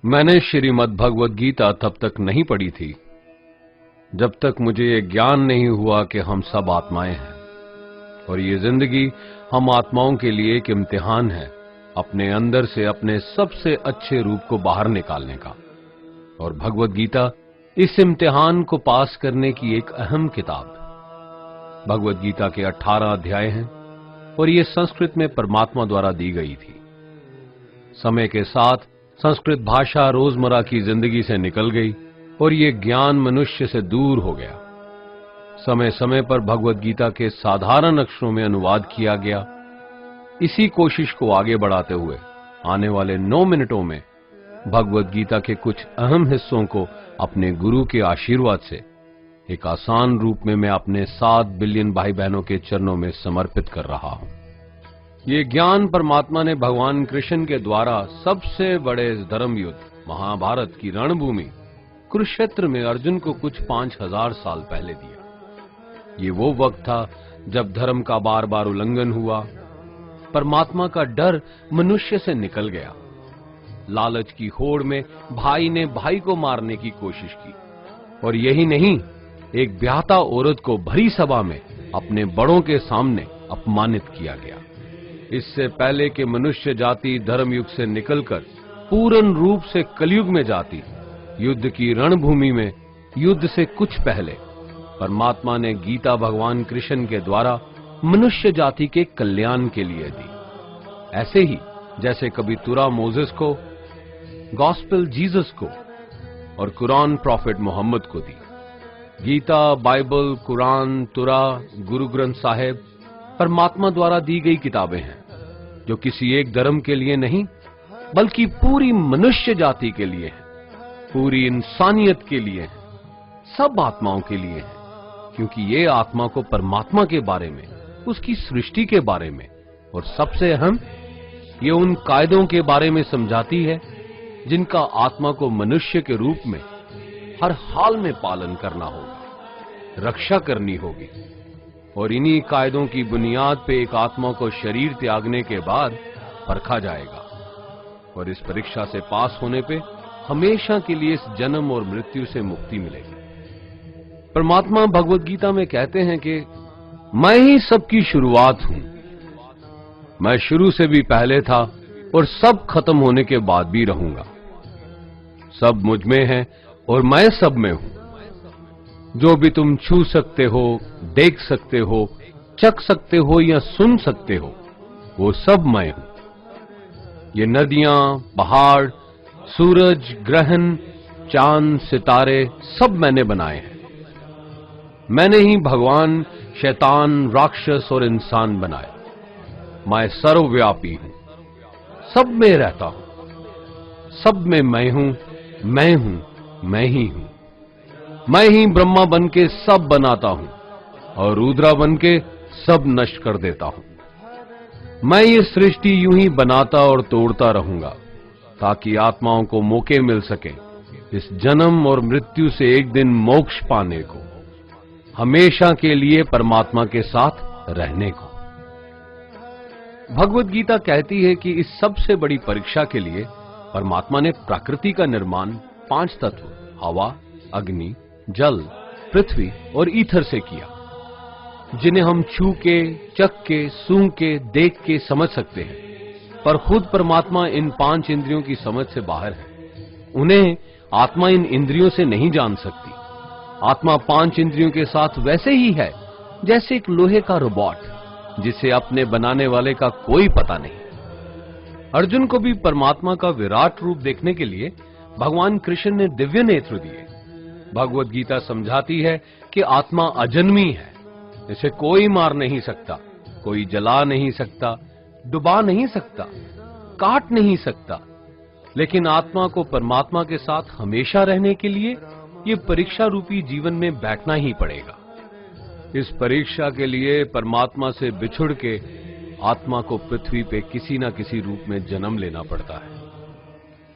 मैंने श्रीमद् भगवद गीता तब तक नहीं पढ़ी थी जब तक मुझे ये ज्ञान नहीं हुआ कि हम सब आत्माएं हैं और ये जिंदगी हम आत्माओं के लिए एक इम्तिहान है अपने अंदर से अपने सबसे अच्छे रूप को बाहर निकालने का। और भगवद गीता इस इम्तिहान को पास करने की एक अहम किताब। भगवद गीता के 18 अध्याय हैं और ये संस्कृत में परमात्मा द्वारा दी गई थी। समय के साथ संस्कृत भाषा रोजमर्रा की जिंदगी से निकल गई और ये ज्ञान मनुष्य से दूर हो गया। समय समय पर भगवद गीता के साधारण अक्षरों में अनुवाद किया गया। इसी कोशिश को आगे बढ़ाते हुए आने वाले 9 मिनटों में भगवद गीता के कुछ अहम हिस्सों को अपने गुरु के आशीर्वाद से एक आसान रूप में मैं अपने 7 बिलियन भाई बहनों के चरणों में समर्पित कर रहा हूं। ये ज्ञान परमात्मा ने भगवान कृष्ण के द्वारा सबसे बड़े धर्म युद्ध महाभारत की रणभूमि कुरुक्षेत्र में अर्जुन को कुछ 5000 साल पहले दिया। ये वो वक्त था जब धर्म का बार बार उल्लंघन हुआ, परमात्मा का डर मनुष्य से निकल गया। लालच की होड़ में भाई ने भाई को मारने की कोशिश की और यही नहीं, एक ब्याहता औरत को भरी सभा में अपने बड़ों के सामने अपमानित किया गया। इससे पहले कि मनुष्य जाति धर्म युग से निकलकर पूर्ण रूप से कलयुग में जाती, युद्ध की रणभूमि में युद्ध से कुछ पहले परमात्मा ने गीता भगवान कृष्ण के द्वारा मनुष्य जाति के कल्याण के लिए दी। ऐसे ही जैसे कभी तुरा मोसेस को, गॉस्पेल जीसस को और कुरान प्रॉफिट मोहम्मद को दी। गीता, बाइबल, कुरान, तुरा, गुरु ग्रंथ साहिब परमात्मा द्वारा दी गई किताबें हैं जो किसी एक धर्म के लिए नहीं बल्कि पूरी मनुष्य जाति के लिए है, पूरी इंसानियत के लिए है, सब आत्माओं के लिए है। क्योंकि ये आत्मा को परमात्मा के बारे में, उसकी सृष्टि के बारे में और सबसे अहम ये उन कायदों के बारे में समझाती है जिनका आत्मा को मनुष्य के रूप में हर हाल में पालन करना होगा, रक्षा करनी होगी। और इन्हीं कायदों की बुनियाद पे एक आत्मा को शरीर त्यागने के बाद परखा जाएगा और इस परीक्षा से पास होने पे हमेशा के लिए इस जन्म और मृत्यु से मुक्ति मिलेगी। परमात्मा भगवद गीता में कहते हैं कि मैं ही सबकी शुरुआत हूं, मैं शुरू से भी पहले था और सब खत्म होने के बाद भी रहूंगा। सब मुझ में है और मैं सब में हूं। जो भी तुम छू सकते हो, देख सकते हो, चख सकते हो या सुन सकते हो, वो सब मैं हूं। ये नदियां, पहाड़, सूरज, ग्रहण, चांद, सितारे सब मैंने बनाए हैं। मैंने ही भगवान, शैतान, राक्षस और इंसान बनाए। मैं सर्वव्यापी हूं, सब में रहता हूं, सब में मैं हूं, मैं ही हूं। मैं ही ब्रह्मा बन के सब बनाता हूं और रुद्रा बन के सब नष्ट कर देता हूं। मैं ये सृष्टि यूं ही बनाता और तोड़ता रहूंगा ताकि आत्माओं को मौके मिल सके इस जन्म और मृत्यु से एक दिन मोक्ष पाने को, हमेशा के लिए परमात्मा के साथ रहने को। भगवद गीता कहती है कि इस सबसे बड़ी परीक्षा के लिए परमात्मा ने प्रकृति का निर्माण 5 तत्व हवा, अग्नि, जल, पृथ्वी और ईथर से किया, जिन्हें हम छू के, चख के, सूंघ के, देख के समझ सकते हैं। पर खुद परमात्मा इन 5 इंद्रियों की समझ से बाहर है। उन्हें आत्मा इन इंद्रियों से नहीं जान सकती। आत्मा 5 इंद्रियों के साथ वैसे ही है जैसे एक लोहे का रोबोट जिसे अपने बनाने वाले का कोई पता नहीं। अर्जुन को भी परमात्मा का विराट रूप देखने के लिए भगवान कृष्ण ने दिव्य नेत्र दिए। भगवद गीता समझाती है कि आत्मा अजन्मी है, इसे कोई मार नहीं सकता, कोई जला नहीं सकता, डुबा नहीं सकता, काट नहीं सकता। लेकिन आत्मा को परमात्मा के साथ हमेशा रहने के लिए ये परीक्षा रूपी जीवन में बैठना ही पड़ेगा। इस परीक्षा के लिए परमात्मा से बिछुड़ के आत्मा को पृथ्वी पे किसी न किसी रूप में जन्म लेना पड़ता है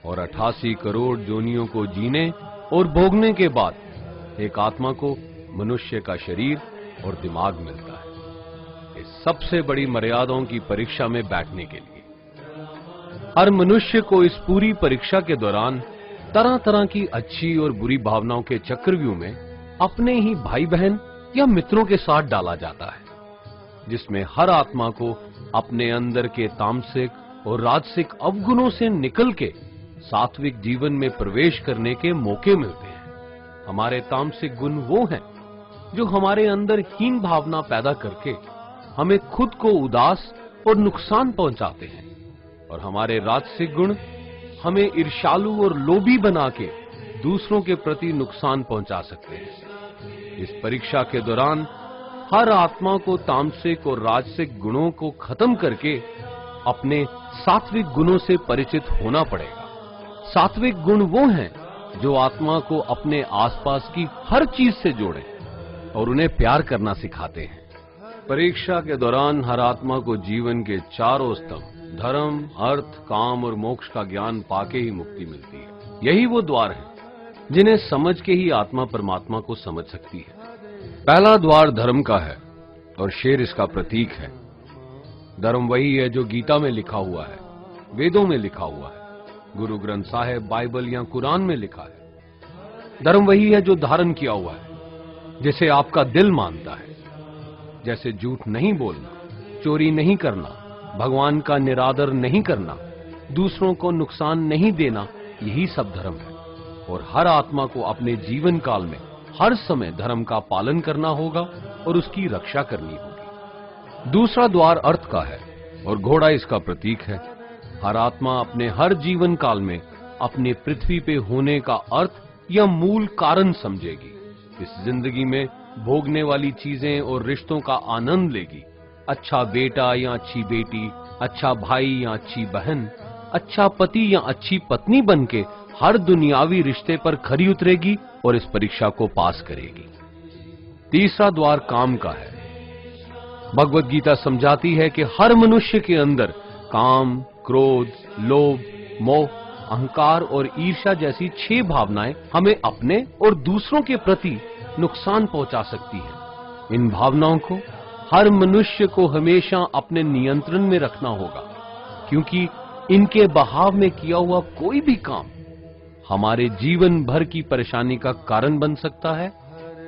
और 88 करोड़ जोनियों को जीने और भोगने के बाद एक आत्मा को मनुष्य का शरीर और दिमाग मिलता है इस सबसे बड़ी मर्यादाओं की परीक्षा में बैठने के लिए। हर मनुष्य को इस पूरी परीक्षा के दौरान तरह तरह की अच्छी और बुरी भावनाओं के चक्रव्यूह में अपने ही भाई बहन या मित्रों के साथ डाला जाता है, जिसमें हर आत्मा को अपने अंदर के तामसिक और राजसिक अवगुणों से निकल के सात्विक जीवन में प्रवेश करने के मौके मिलते हैं। हमारे तामसिक गुण वो हैं जो हमारे अंदर हीन भावना पैदा करके हमें खुद को उदास और नुकसान पहुंचाते हैं, और हमारे राजसिक गुण हमें ईर्ष्यालु और लोभी बना के दूसरों के प्रति नुकसान पहुंचा सकते हैं। इस परीक्षा के दौरान हर आत्मा को तामसिक और राजसिक गुणों को खत्म करके अपने सात्विक गुणों से परिचित होना पड़ेगा। सात्विक गुण वो हैं जो आत्मा को अपने आसपास की हर चीज से जोड़ें और उन्हें प्यार करना सिखाते हैं। परीक्षा के दौरान हर आत्मा को जीवन के चारों स्तंभ धर्म, अर्थ, काम और मोक्ष का ज्ञान पाके ही मुक्ति मिलती है। यही वो द्वार हैं जिन्हें समझ के ही आत्मा परमात्मा को समझ सकती है। पहला द्वार धर्म का है और शेर इसका प्रतीक है। धर्म वही है जो गीता में लिखा हुआ है, वेदों में लिखा हुआ है, गुरु ग्रंथ साहिब, बाइबल या कुरान में लिखा है। धर्म वही है जो धारण किया हुआ है, जिसे आपका दिल मानता है, जैसे झूठ नहीं बोलना, चोरी नहीं करना, भगवान का निरादर नहीं करना, दूसरों को नुकसान नहीं देना, यही सब धर्म है। और हर आत्मा को अपने जीवन काल में हर समय धर्म का पालन करना होगा और उसकी रक्षा करनी होगी। दूसरा द्वार अर्थ का है और घोड़ा इसका प्रतीक है। हर आत्मा अपने हर जीवन काल में अपने पृथ्वी पे होने का अर्थ या मूल कारण समझेगी। इस जिंदगी में भोगने वाली चीजें और रिश्तों का आनंद लेगी। अच्छा बेटा या अच्छी बेटी, अच्छा भाई या अच्छी बहन, अच्छा पति या अच्छी पत्नी बनके हर दुनियावी रिश्ते पर खरी उतरेगी और इस परीक्षा को पास करेगी। तीसरा द्वार काम का है। भगवत गीता समझाती है कि हर मनुष्य के अंदर काम, क्रोध, लोभ, मोह, अहंकार और ईर्ष्या जैसी 6 भावनाएं हमें अपने और दूसरों के प्रति नुकसान पहुंचा सकती हैं। इन भावनाओं को हर मनुष्य को हमेशा अपने नियंत्रण में रखना होगा, क्योंकि इनके बहाव में किया हुआ कोई भी काम हमारे जीवन भर की परेशानी का कारण बन सकता है।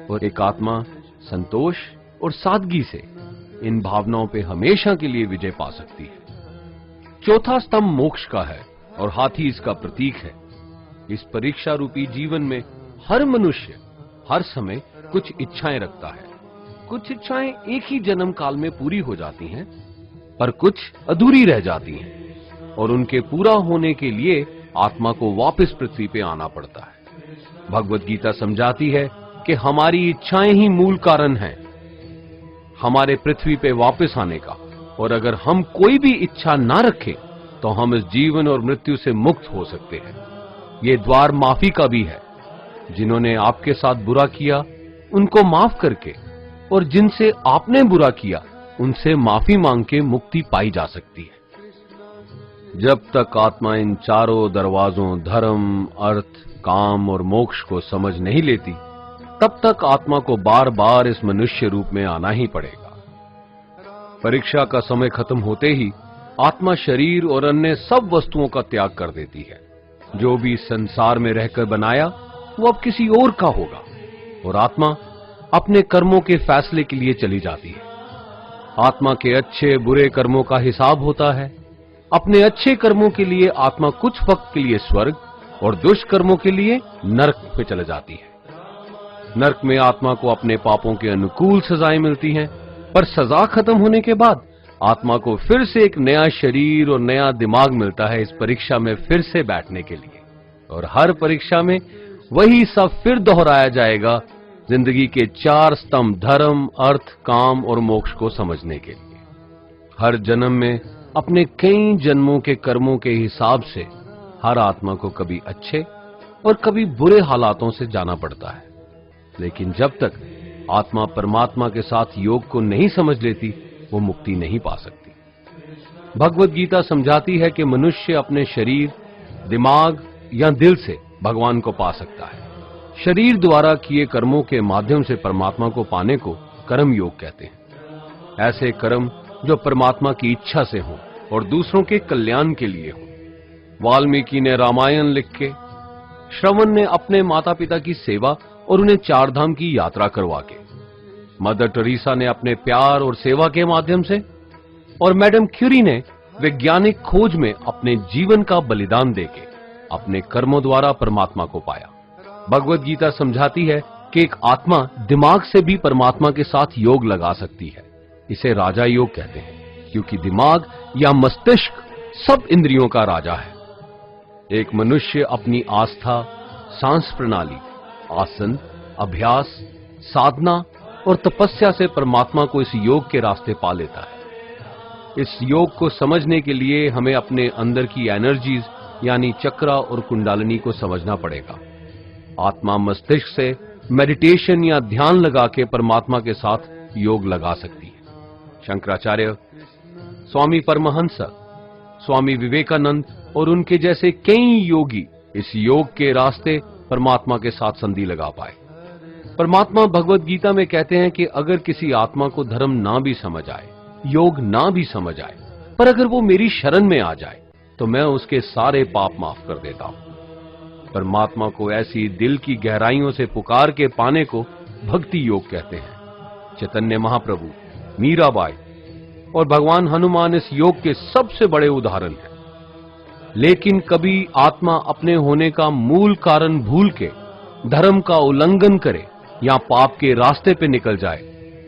और एक आत्मा संतोष और सादगी से इन भावनाओं पे हमेशा के लिए विजय पा सकती है। चौथा स्तंभ मोक्ष का है और हाथी इसका प्रतीक है। इस परीक्षा रूपी जीवन में हर मनुष्य हर समय कुछ इच्छाएं रखता है। कुछ इच्छाएं एक ही जन्म काल में पूरी हो जाती हैं, पर कुछ अधूरी रह जाती हैं और उनके पूरा होने के लिए आत्मा को वापस पृथ्वी पे आना पड़ता है। भगवत गीता समझाती है कि हमारी इच्छाएं ही मूल कारण हैं हमारे पृथ्वी पे वापस आने का, और अगर हम कोई भी इच्छा ना रखें तो हम इस जीवन और मृत्यु से मुक्त हो सकते हैं। ये द्वार माफी का भी है। जिन्होंने आपके साथ बुरा किया उनको माफ करके और जिनसे आपने बुरा किया उनसे माफी मांग के मुक्ति पाई जा सकती है। जब तक आत्मा इन चारों दरवाजों धर्म, अर्थ, काम और मोक्ष को समझ नहीं लेती, तब तक आत्मा को बार बार इस मनुष्य रूप में आना ही पड़ेगा। परीक्षा का समय खत्म होते ही आत्मा शरीर और अन्य सब वस्तुओं का त्याग कर देती है। जो भी संसार में रहकर बनाया वो अब किसी और का होगा, और आत्मा अपने कर्मों के फैसले के लिए चली जाती है। आत्मा के अच्छे बुरे कर्मों का हिसाब होता है। अपने अच्छे कर्मों के लिए आत्मा कुछ वक्त के लिए स्वर्ग और दुष्कर्मों के लिए नरक में चले जाती है। नरक में आत्मा को अपने पापों के अनुकूल सजाएं मिलती हैं, पर सजा खत्म होने के बाद आत्मा को फिर से एक नया शरीर और नया दिमाग मिलता है इस परीक्षा में फिर से बैठने के लिए। और हर परीक्षा में वही सब फिर दोहराया जाएगा, जिंदगी के 4 स्तंभ धर्म, अर्थ, काम और मोक्ष को समझने के लिए। हर जन्म में अपने कई जन्मों के कर्मों के हिसाब से हर आत्मा को कभी अच्छे और कभी बुरे हालातों से जाना पड़ता है। लेकिन जब तक आत्मा परमात्मा के साथ योग को नहीं समझ लेती, वो मुक्ति नहीं पा सकती। भगवत गीता समझाती है कि मनुष्य अपने शरीर, दिमाग या दिल से भगवान को पा सकता है। शरीर द्वारा किए कर्मों के माध्यम से परमात्मा को पाने को कर्म योग कहते हैं। ऐसे कर्म जो परमात्मा की इच्छा से हों और दूसरों के कल्याण के लिए हों। वाल्मीकि ने रामायण लिख के श्रवण ने अपने माता पिता की सेवा और उन्हें चार धाम की यात्रा करवा के, मदर टेरेसा ने अपने प्यार और सेवा के माध्यम से, और मैडम क्यूरी ने वैज्ञानिक खोज में अपने जीवन का बलिदान देके अपने कर्मों द्वारा परमात्मा को पाया। भगवत गीता समझाती है कि एक आत्मा दिमाग से भी परमात्मा के साथ योग लगा सकती है। इसे राजा योग कहते हैं, क्योंकि दिमाग या मस्तिष्क सब इंद्रियों का राजा है। एक मनुष्य अपनी आस्था, सांस प्रणाली, आसन, अभ्यास, साधना और तपस्या से परमात्मा को इस योग के रास्ते पा लेता है। इस योग को समझने के लिए हमें अपने अंदर की एनर्जीज यानी चक्रा और कुंडालिनी को समझना पड़ेगा। आत्मा मस्तिष्क से मेडिटेशन या ध्यान लगा के परमात्मा के साथ योग लगा सकती है। शंकराचार्य, स्वामी परमहंस, स्वामी विवेकानंद और उनके जैसे कई योगी इस योग के रास्ते परमात्मा के साथ संधि लगा पाए। परमात्मा भगवत गीता में कहते हैं कि अगर किसी आत्मा को धर्म ना भी समझ आए, योग ना भी समझ आए, पर अगर वो मेरी शरण में आ जाए तो मैं उसके सारे पाप माफ कर देता हूं। परमात्मा को ऐसी दिल की गहराइयों से पुकार के पाने को भक्ति योग कहते हैं। चैतन्य महाप्रभु, मीराबाई और भगवान हनुमान इस योग के सबसे बड़े उदाहरण हैं। लेकिन कभी आत्मा अपने होने का मूल कारण भूल के धर्म का उल्लंघन करे या पाप के रास्ते पे निकल जाए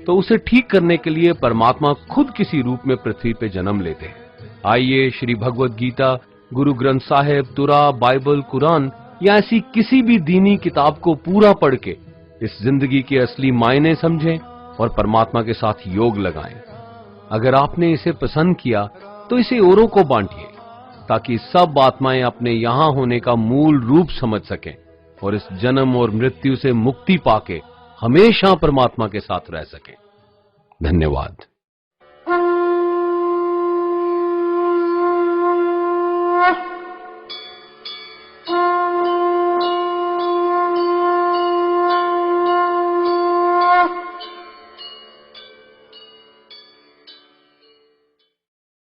तो उसे ठीक करने के लिए परमात्मा खुद किसी रूप में पृथ्वी पे जन्म लेते हैं। आइए श्री भगवत गीता, गुरु ग्रंथ साहिब, तुरा, बाइबल, कुरान या ऐसी किसी भी दीनी किताब को पूरा पढ़ के इस जिंदगी के असली मायने समझें और परमात्मा के साथ योग लगाएं। अगर आपने इसे पसंद किया तो इसे औरों को बांटिए ताकि सब आत्माएं अपने यहां होने का मूल रूप समझ सकें और इस जन्म और मृत्यु से मुक्ति पाके हमेशा परमात्मा के साथ रह सकें। धन्यवाद।